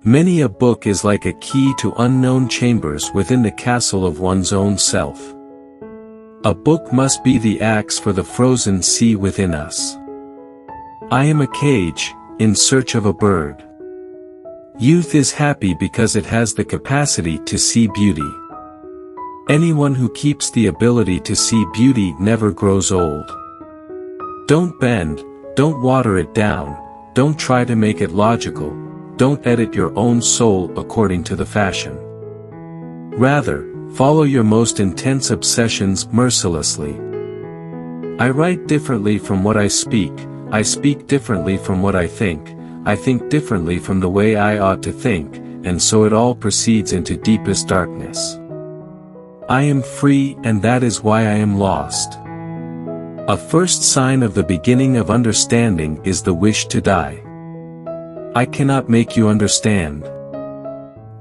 Many a book is like a key to unknown chambers within the castle of one's own self. A book must be the axe for the frozen sea within us. I am a cage, in search of a bird. Youth is happy because it has the capacity to see beauty. Anyone who keeps the ability to see beauty never grows old. Don't bend, don't water it down, don't try to make it logical, don't edit your own soul according to the fashion. Rather, follow your most intense obsessions mercilessly. I write differently from what I speak differently from what I think differently from the way I ought to think, and so it all proceeds into deepest darkness. I am free, and that is why I am lost. A first sign of the beginning of understanding is the wish to die. I cannot make you understand.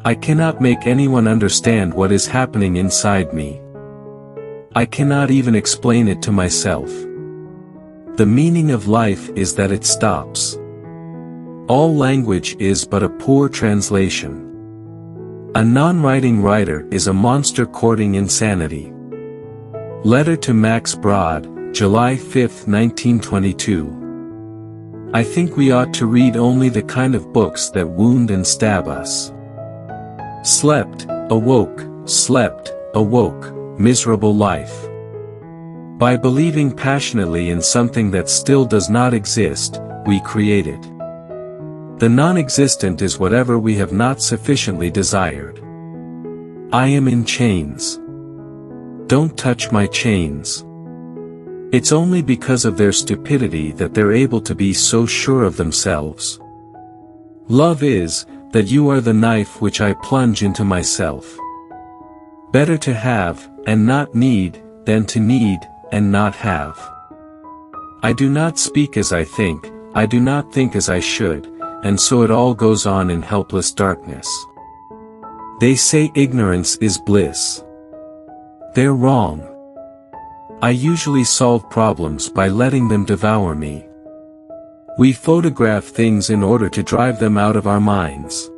I cannot make anyone understand what is happening inside me. I cannot even explain it to myself. The meaning of life is that it stops. All language is but a poor translation. A non-writing writer is a monster courting insanity. Letter to Max Brod, July 5, 1922. I think we ought to read only the kind of books that wound and stab us. Slept, awoke, miserable life. By believing passionately in something that still does not exist, we create it. The non-existent is whatever we have not sufficiently desired. I am in chains. Don't touch my chains. It's only because of their stupidity that they're able to be so sure of themselves. Love is, that you are the knife which I plunge into myself. Better to have, and not need, than to need, and not have. I do not speak as I think, I do not think as I should, and so it all goes on in helpless darkness. They say ignorance is bliss. They're wrong. I usually solve problems by letting them devour me. We photograph things in order to drive them out of our minds.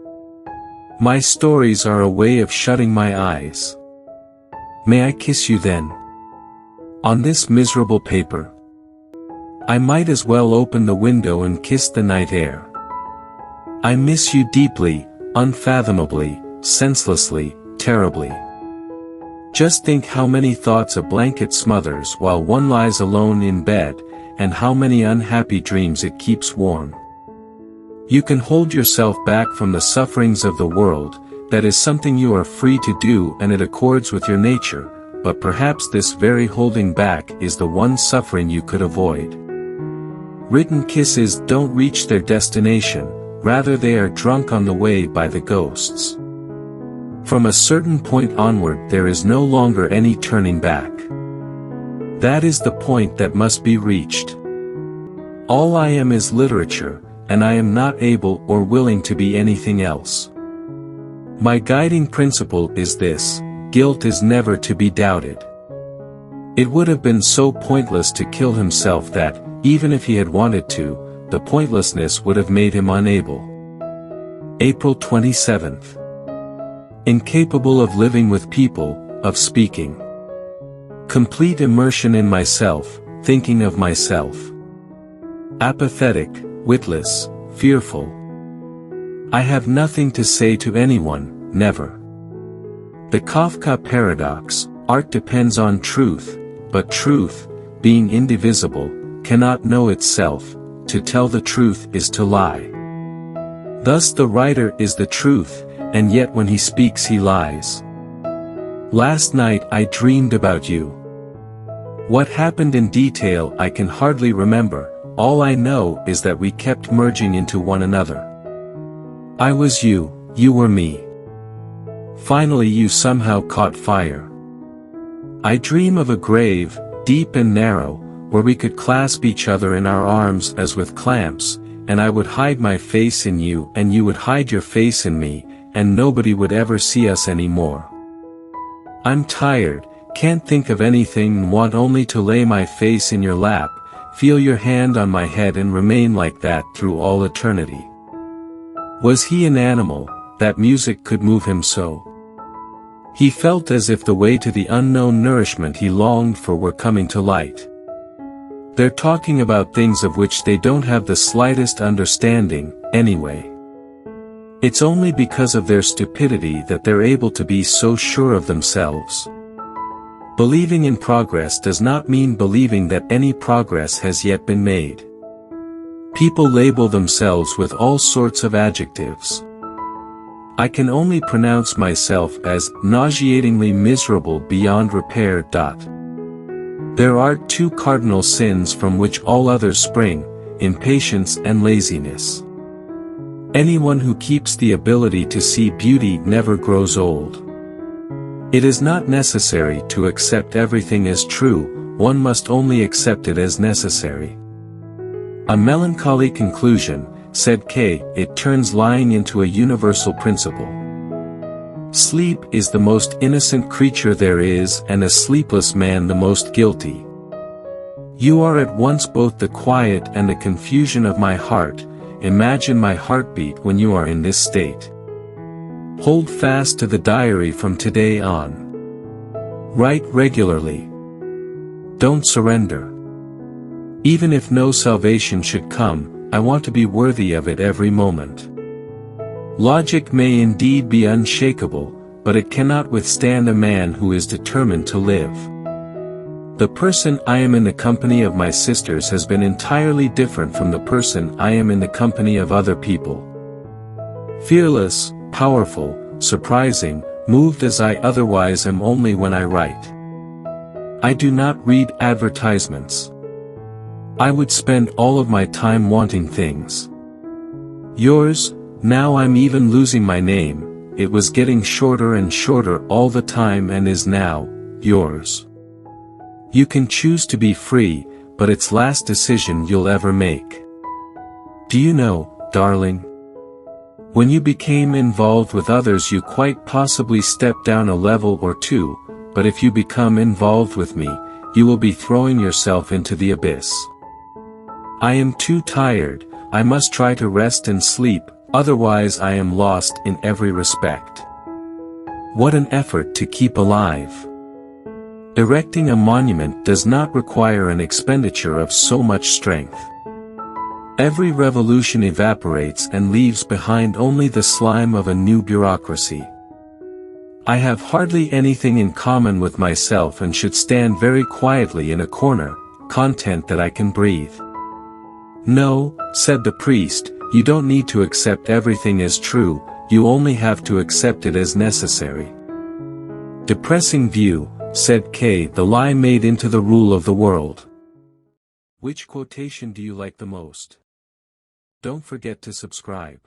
My stories are a way of shutting my eyes. May I kiss you then? On this miserable paper. I might as well open the window and kiss the night air. I miss you deeply, unfathomably, senselessly, terribly. Just think how many thoughts a blanket smothers while one lies alone in bed, and how many unhappy dreams it keeps warm. You can hold yourself back from the sufferings of the world, that is something you are free to do and it accords with your nature, but perhaps this very holding back is the one suffering you could avoid. Written kisses don't reach their destination, rather they are drunk on the way by the ghosts. From a certain point onward there is no longer any turning back. That is the point that must be reached. All I am is literature, and I am not able or willing to be anything else. My guiding principle is this: guilt is never to be doubted. It would have been so pointless to kill himself that, even if he had wanted to, the pointlessness would have made him unable. April 27th. Incapable of living with people, of speaking. Complete immersion in myself, thinking of myself. Apathetic, witless, fearful. I have nothing to say to anyone, never. The Kafka paradox: art depends on truth, but truth, being indivisible, cannot know itself. To tell the truth is to lie. Thus the writer is the truth, and yet when he speaks he lies. Last night I dreamed about you. What happened in detail I can hardly remember, all I know is that we kept merging into one another. I was you, you were me. Finally you somehow caught fire. I dream of a grave, deep and narrow, where we could clasp each other in our arms as with clamps, and I would hide my face in you and you would hide your face in me, and nobody would ever see us anymore. I'm tired, can't think of anything and want only to lay my face in your lap, feel your hand on my head and remain like that through all eternity. Was he an animal, that music could move him so? He felt as if the way to the unknown nourishment he longed for were coming to light. They're talking about things of which they don't have the slightest understanding, anyway. It's only because of their stupidity that they're able to be so sure of themselves. Believing in progress does not mean believing that any progress has yet been made. People label themselves with all sorts of adjectives. I can only pronounce myself as nauseatingly miserable beyond repair. There are two cardinal sins from which all others spring: impatience and laziness. Anyone who keeps the ability to see beauty never grows old. It is not necessary to accept everything as true, one must only accept it as necessary. A melancholy conclusion, said K. It turns lying into a universal principle. Sleep is the most innocent creature there is, and a sleepless man the most guilty. You are at once both the quiet and the confusion of my heart. Imagine my heartbeat when you are in this state. Hold fast to the diary from today on. Write regularly. Don't surrender. Even if no salvation should come, I want to be worthy of it every moment. Logic may indeed be unshakable, but it cannot withstand a man who is determined to live. The person I am in the company of my sisters has been entirely different from the person I am in the company of other people. Fearless, powerful, surprising, moved as I otherwise am only when I write. I do not read advertisements. I would spend all of my time wanting things. Yours, now I'm even losing my name, it was getting shorter and shorter all the time and is now, yours. You can choose to be free, but it's last decision you'll ever make. Do you know, darling? When you became involved with others you quite possibly stepped down a level or two, but if you become involved with me, you will be throwing yourself into the abyss. I am too tired, I must try to rest and sleep, otherwise I am lost in every respect. What an effort to keep alive! Erecting a monument does not require an expenditure of so much strength. Every revolution evaporates and leaves behind only the slime of a new bureaucracy. I have hardly anything in common with myself and should stand very quietly in a corner, content that I can breathe. No, said the priest, you don't need to accept everything as true, you only have to accept it as necessary. Depressing view, said K. The lie made into the rule of the world. Which quotation do you like the most? Don't forget to subscribe.